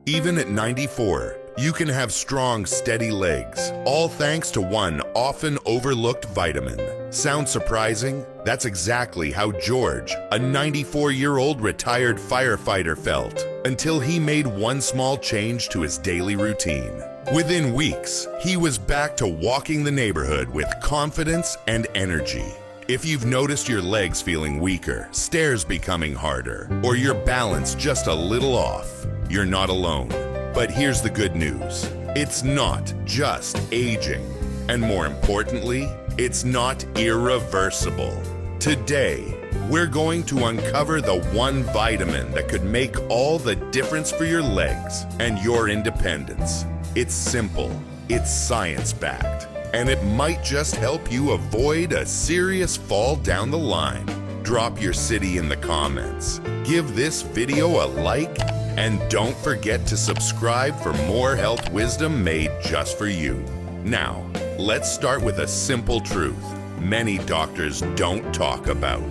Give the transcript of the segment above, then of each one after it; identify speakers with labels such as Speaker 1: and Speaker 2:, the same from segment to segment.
Speaker 1: Even at 94, you can have strong, steady legs, all thanks to one often overlooked vitamin. Sound surprising? That's exactly how George, a 94-year-old retired firefighter, felt until he made one small change to his daily routine. Within weeks, he was back to walking the neighborhood with confidence and energy. If you've noticed your legs feeling weaker, stairs becoming harder, or your balance just a little off, you're not alone. But here's the good news. It's not just aging. And more importantly, it's not irreversible. Today, we're going to uncover the one vitamin that could make all the difference for your legs and your independence. It's simple, it's science-backed, and it might just help you avoid a serious fall down the line. Drop your city in the comments, give this video a like, and don't forget to subscribe for more health wisdom made just for you. Now, let's start with a simple truth many doctors don't talk about.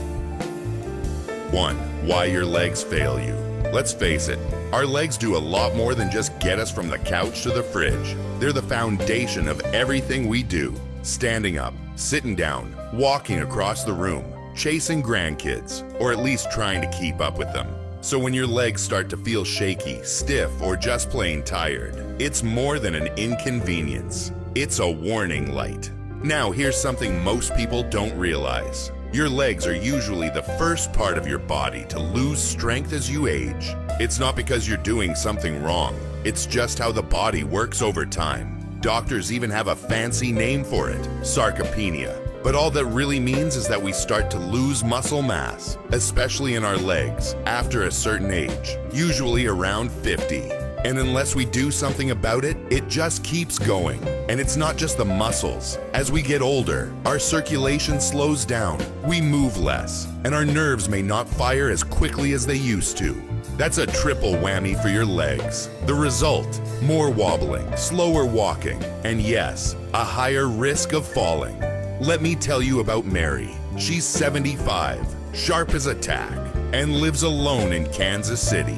Speaker 1: 1. Why your legs fail you. Let's face it, our legs do a lot more than just get us from the couch to the fridge. They're the foundation of everything we do. Standing up, sitting down, walking across the room, chasing grandkids, or at least trying to keep up with them. So when your legs start to feel shaky, stiff, or just plain tired, it's more than an inconvenience. It's a warning light. Now here's something most people don't realize. Your legs are usually the first part of your body to lose strength as you age. It's not because you're doing something wrong. It's just how the body works over time. Doctors even have a fancy name for it, sarcopenia. But all that really means is that we start to lose muscle mass, especially in our legs, after a certain age, usually around 50. And unless we do something about it, it just keeps going. And it's not just the muscles. As we get older, our circulation slows down, we move less, and our nerves may not fire as quickly as they used to. That's a triple whammy for your legs. The result, more wobbling, slower walking, and yes, a higher risk of falling. Let me tell you about Mary. She's 75, sharp as a tack, and lives alone in Kansas City.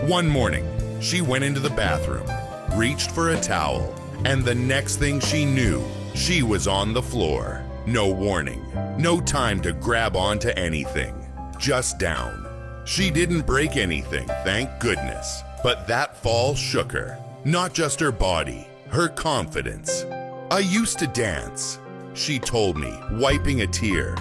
Speaker 1: One morning, she went into the bathroom, reached for a towel, and the next thing she knew, she was on the floor. No warning, no time to grab onto anything, just down. She didn't break anything, thank goodness, but that fall shook her. Not just her body, her confidence. I used to dance, she told me, wiping a tear.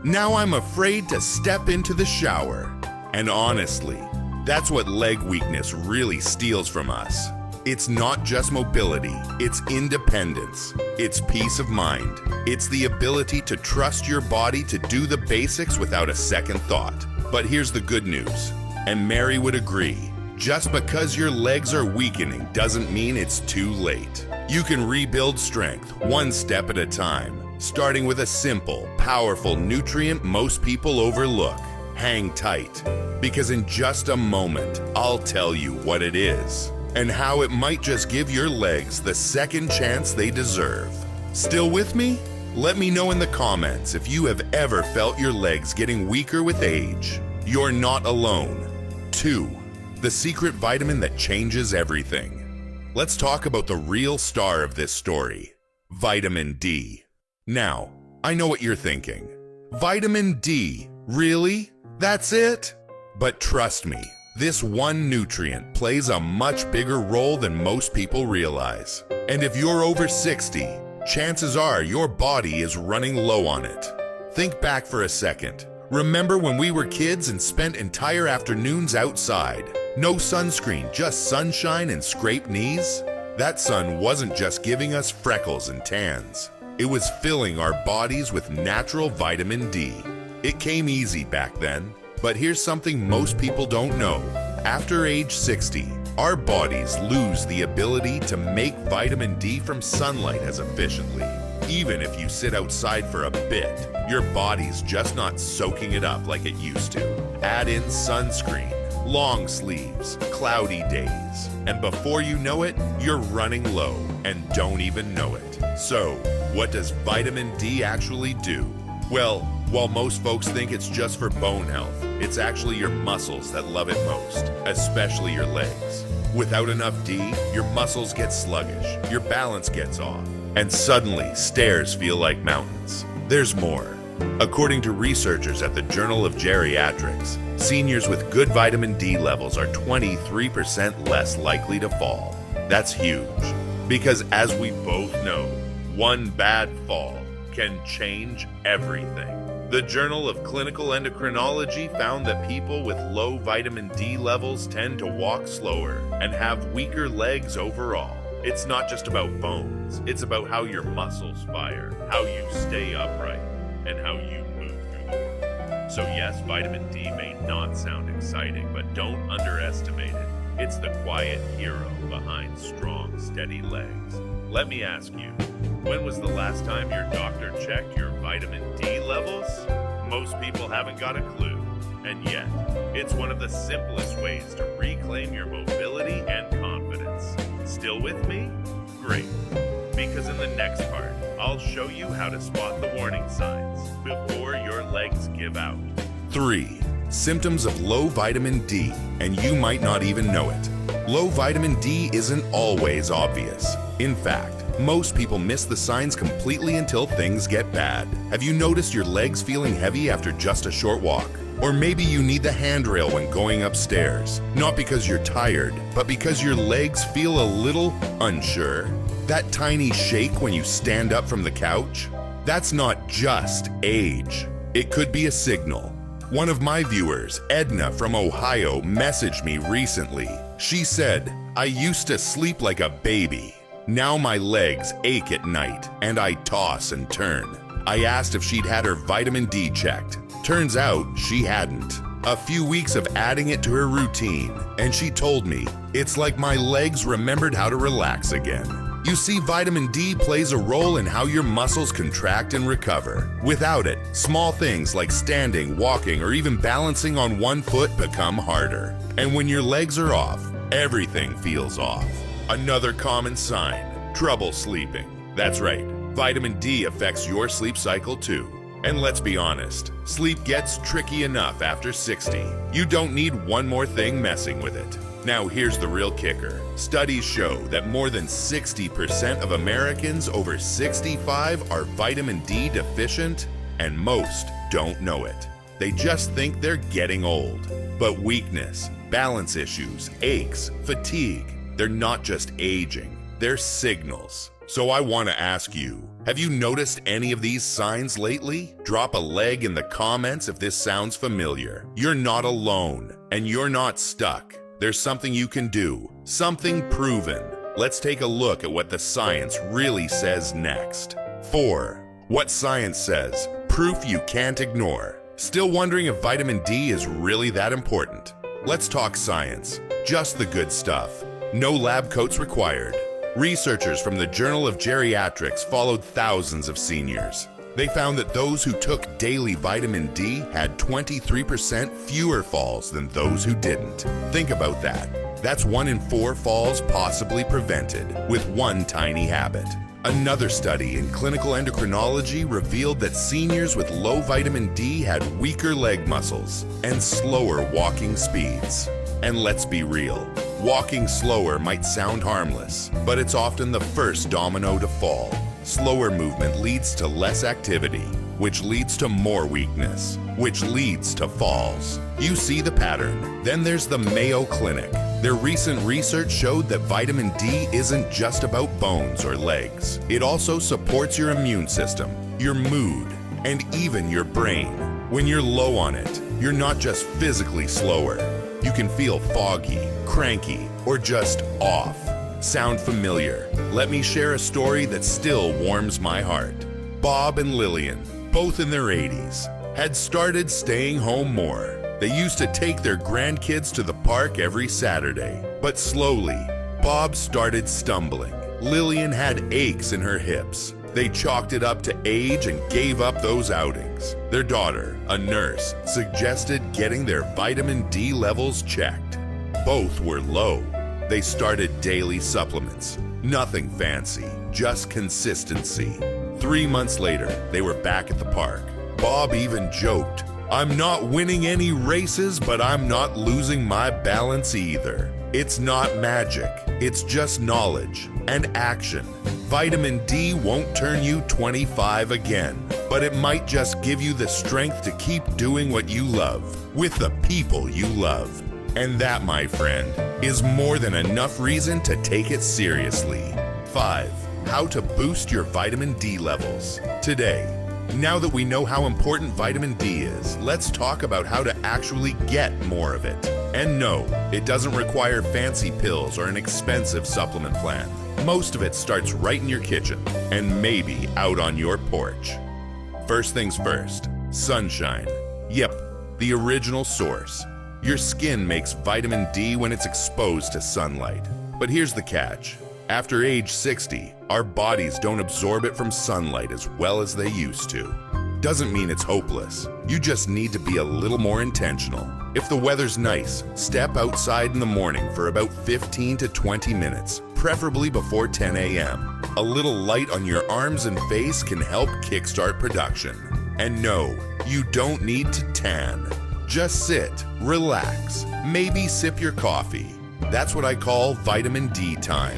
Speaker 1: Now I'm afraid to step into the shower. And honestly, that's what leg weakness really steals from us. It's not just mobility, it's independence, it's peace of mind. It's the ability to trust your body to do the basics without a second thought. But here's the good news, and Mary would agree. Just because your legs are weakening doesn't mean it's too late. You can rebuild strength one step at a time, starting with a simple, powerful nutrient most people overlook. Hang tight, because in just a moment, I'll tell you what it is and how it might just give your legs the second chance they deserve. Still with me? Let me know in the comments if you have ever felt your legs getting weaker with age. You're not alone. 2. The secret vitamin that changes everything. Let's talk about the real star of this story, vitamin D. Now, I know what you're thinking. Vitamin D, really? That's it? But trust me, this one nutrient plays a much bigger role than most people realize. And if you're over 60, chances are your body is running low on it. Think back for a second. Remember when we were kids and spent entire afternoons outside? No sunscreen, just sunshine and scraped knees? That sun wasn't just giving us freckles and tans. It was filling our bodies with natural vitamin D. It came easy back then, but here's something most people don't know. After age 60, our bodies lose the ability to make vitamin D from sunlight as efficiently. Even if you sit outside for a bit, your body's just not soaking it up like it used to. Add in sunscreen, long sleeves, cloudy days, and before you know it, you're running low and don't even know it. So, what does vitamin D actually do? Well, while most folks think it's just for bone health, it's actually your muscles that love it most, especially your legs. Without enough D, your muscles get sluggish, your balance gets off, and suddenly stairs feel like mountains. There's more. According to researchers at the Journal of Geriatrics, seniors with good vitamin D levels are 23% less likely to fall. That's huge, because as we both know, one bad fall can change everything. The Journal of Clinical Endocrinology found that people with low vitamin D levels tend to walk slower and have weaker legs overall. It's not just about bones, it's about how your muscles fire, how you stay upright, and how you move through the world. So yes, vitamin D may not sound exciting, but don't underestimate it. It's the quiet hero behind strong, steady legs. Let me ask you, when was the last time your doctor checked your vitamin D levels? Most people haven't got a clue, and yet, it's one of the simplest ways to reclaim your mobility and confidence. Still with me? Great. Because in the next part, I'll show you how to spot the warning signs before your legs give out. 3. Symptoms of low vitamin D, and you might not even know it. Low vitamin D isn't always obvious. In fact, most people miss the signs completely until things get bad. Have you noticed your legs feeling heavy after just a short walk? Or maybe you need the handrail when going upstairs, not because you're tired, but because your legs feel a little unsure. That tiny shake when you stand up from the couch? That's not just age. It could be a signal. One of my viewers, Edna from Ohio, messaged me recently. She said, "I used to sleep like a baby. Now my legs ache at night and I toss and turn." I asked if she'd had her vitamin D checked. Turns out she hadn't. A few weeks of adding it to her routine, and she told me, "It's like my legs remembered how to relax again." You see, vitamin D plays a role in how your muscles contract and recover. Without it, small things like standing, walking, or even balancing on one foot become harder. And when your legs are off, everything feels off. Another common sign, trouble sleeping. That's right, vitamin D affects your sleep cycle too. And let's be honest, sleep gets tricky enough after 60. You don't need one more thing messing with it. Now here's the real kicker. Studies show that more than 60% of Americans over 65 are vitamin D deficient, and most don't know it. They just think they're getting old. But weakness, balance issues, aches, fatigue, they're not just aging, they're signals. So I want to ask you, have you noticed any of these signs lately? Drop a leg in the comments if this sounds familiar. You're not alone, and you're not stuck. There's something you can do, something proven. Let's take a look at what the science really says next. 4. What science says, proof you can't ignore. Still wondering if vitamin D is really that important? Let's talk science, just the good stuff. No lab coats required. Researchers from the Journal of Geriatrics followed thousands of seniors. They found that those who took daily vitamin D had 23% fewer falls than those who didn't. Think about that. That's 1 in 4 falls possibly prevented with one tiny habit. Another study in clinical endocrinology revealed that seniors with low vitamin D had weaker leg muscles and slower walking speeds. And let's be real, walking slower might sound harmless, but it's often the first domino to fall. Slower movement leads to less activity, which leads to more weakness, which leads to falls. You see the pattern. Then there's the Mayo Clinic. Their recent research showed that vitamin D isn't just about bones or legs. It also supports your immune system, your mood, and even your brain. When you're low on it, you're not just physically slower. You can feel foggy, cranky, or just off. Sound familiar? Let me share a story that still warms my heart. Bob and Lillian, both in their 80s, had started staying home more. They used to take their grandkids to the park every Saturday. But slowly, Bob started stumbling. Lillian had aches in her hips. They chalked it up to age and gave up those outings. Their daughter, a nurse, suggested getting their vitamin D levels checked. Both were low. They started daily supplements. Nothing fancy, just consistency. 3 months later, they were back at the park. Bob even joked, "I'm not winning any races, but I'm not losing my balance either." It's not magic, it's just knowledge and action. Vitamin D won't turn you 25 again, but it might just give you the strength to keep doing what you love with the people you love. And that, my friend, is more than enough reason to take it seriously. 5. How to boost your vitamin D levels. Today, now that we know how important vitamin D is, let's talk about how to actually get more of it. And no, it doesn't require fancy pills or an expensive supplement plan. Most of it starts right in your kitchen and maybe out on your porch. First things first, sunshine. Yep, the original source. Your skin makes vitamin D when it's exposed to sunlight. But here's the catch. After age 60, our bodies don't absorb it from sunlight as well as they used to. Doesn't mean it's hopeless. You just need to be a little more intentional. If the weather's nice, step outside in the morning for about 15 to 20 minutes, preferably before 10 a.m. A little light on your arms and face can help kickstart production. And no, you don't need to tan. Just sit, relax, maybe sip your coffee. That's what I call vitamin D time.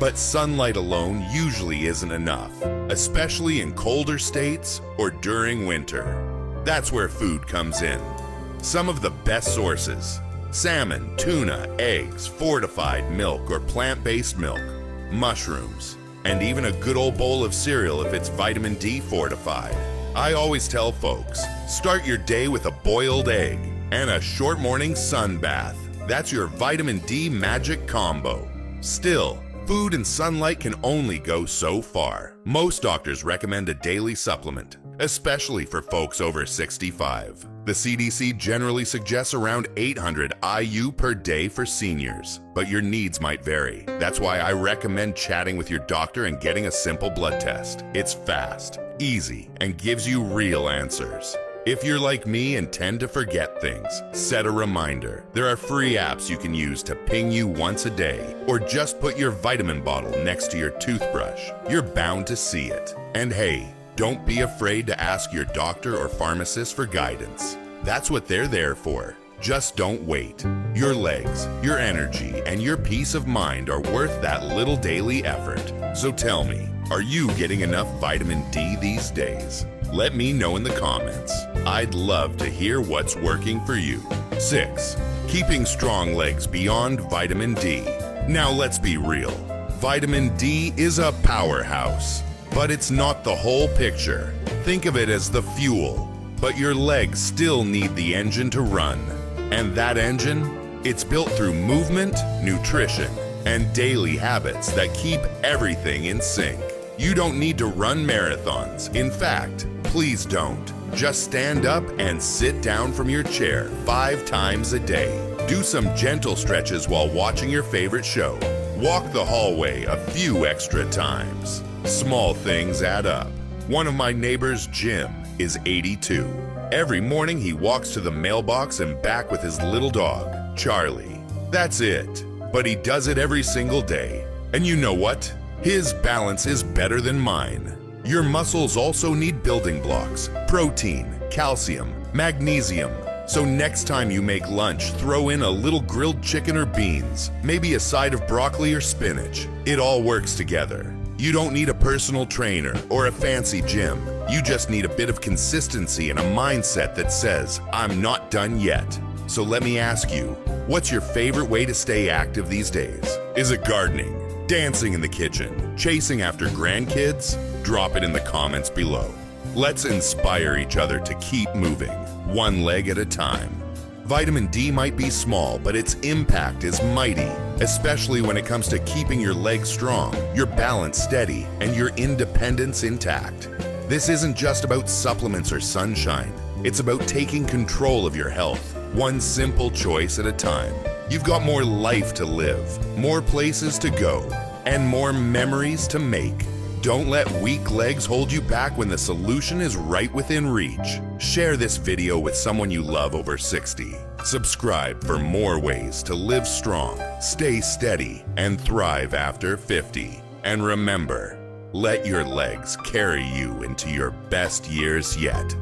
Speaker 1: But sunlight alone usually isn't enough, especially in colder states or during winter. That's where food comes in. Some of the best sources: salmon, tuna, eggs, fortified milk or plant-based milk, mushrooms, and even a good old bowl of cereal if it's vitamin D fortified. I always tell folks, start your day with a boiled egg and a short morning sun bath. That's your vitamin D magic combo. Still, food and sunlight can only go so far. Most doctors recommend a daily supplement, especially for folks over 65. The CDC generally suggests around 800 IU per day for seniors, but your needs might vary. That's why I recommend chatting with your doctor and getting a simple blood test. It's fast, easy, and gives you real answers. If you're like me and tend to forget things, set a reminder. There are free apps you can use to ping you once a day, or just put your vitamin bottle next to your toothbrush. You're bound to see it. And hey, don't be afraid to ask your doctor or pharmacist for guidance. That's what they're there for. Just don't wait. Your legs, your energy, and your peace of mind are worth that little daily effort. So tell me, are you getting enough vitamin D these days? Let me know in the comments. I'd love to hear what's working for you. 6. Keeping strong legs beyond vitamin D. Now let's be real. Vitamin D is a powerhouse, but it's not the whole picture. Think of it as the fuel, but your legs still need the engine to run. And that engine? It's built through movement, nutrition, and daily habits that keep everything in sync. You don't need to run marathons. In fact, please don't. Just stand up and sit down from your chair 5 times a day. Do some gentle stretches while watching your favorite show. Walk the hallway a few extra times. Small things add up. One of my neighbors, Jim, is 82. Every morning he walks to the mailbox and back with his little dog, Charlie. That's it. But he does it every single day. And you know what? His balance is better than mine. Your muscles also need building blocks, protein, calcium, magnesium. So next time you make lunch, throw in a little grilled chicken or beans, maybe a side of broccoli or spinach. It all works together. You don't need a personal trainer or a fancy gym. You just need a bit of consistency and a mindset that says, I'm not done yet. So let me ask you, what's your favorite way to stay active these days? Is it gardening? Dancing in the kitchen, chasing after grandkids? Drop it in the comments below. Let's inspire each other to keep moving, one leg at a time. Vitamin D might be small, but its impact is mighty, especially when it comes to keeping your legs strong, your balance steady, and your independence intact. This isn't just about supplements or sunshine. It's about taking control of your health, one simple choice at a time. You've got more life to live, more places to go, and more memories to make. Don't let weak legs hold you back when the solution is right within reach. Share this video with someone you love over 60. Subscribe for more ways to live strong, stay steady, and thrive after 50. And remember, let your legs carry you into your best years yet.